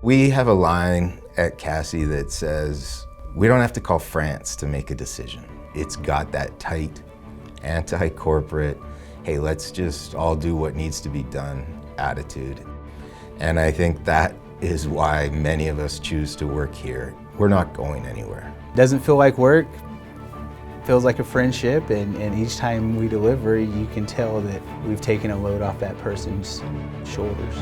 We have a line at CASI that says, we don't have to call France to make a decision. It's got that tight, anti-corporate, hey, let's just all do what needs to be done attitude. And I think that is why many of us choose to work here. We're not going anywhere. Doesn't feel like work, feels like a friendship, and each time we deliver, you can tell that we've taken a load off that person's shoulders.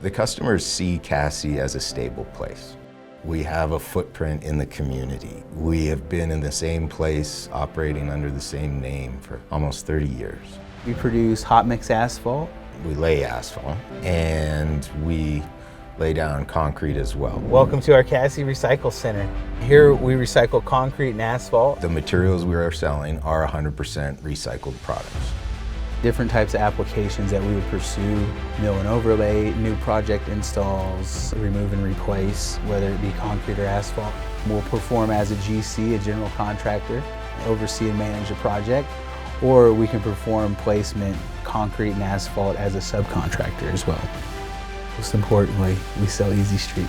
The customers see CASI as a stable place. We have a footprint in the community. We have been in the same place, operating under the same name for almost 30 years. We produce hot mix asphalt. We lay asphalt, and we lay down concrete as well. Welcome to our CASI Recycle Center. Here we recycle concrete and asphalt. The materials we are selling are 100% recycled products. Different types of applications that we would pursue: mill and overlay, new project installs, remove and replace, whether it be concrete or asphalt. We'll perform as a GC, a general contractor, oversee and manage a project, or we can perform placement, concrete and asphalt as a subcontractor as well. Most importantly, we sell Easy Street.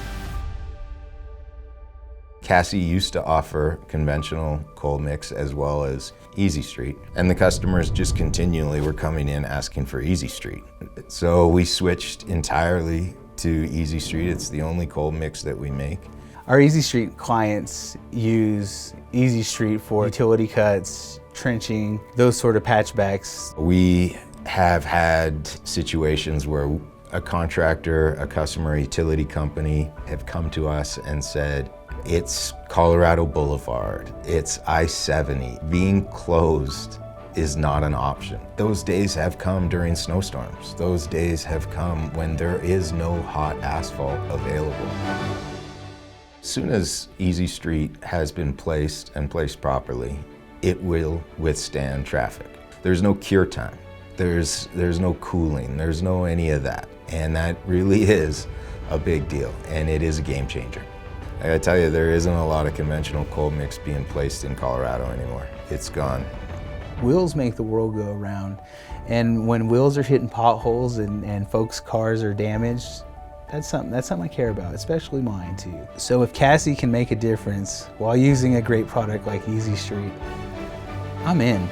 CASI used to offer conventional cold mix as well as Easy Street, and the customers just continually were coming in asking for Easy Street. So we switched entirely to Easy Street. It's the only cold mix that we make. Our Easy Street clients use Easy Street for utility cuts, trenching, those sort of patchbacks. We have had situations where a contractor, a customer, a utility company have come to us and said, it's Colorado Boulevard, it's I-70. Being closed is not an option. Those days have come during snowstorms. Those days have come when there is no hot asphalt available. As soon as Easy Street has been placed and placed properly, it will withstand traffic. There's no cure time. There's no cooling. There's no any of that. And that really is a big deal, and it is a game changer. I gotta tell you, there isn't a lot of conventional cold mix being placed in Colorado anymore. It's gone. Wheels make the world go around, and when wheels are hitting potholes and folks' cars are damaged, that's something I care about, especially mine too. So if CASI can make a difference while using a great product like Easy Street, I'm in.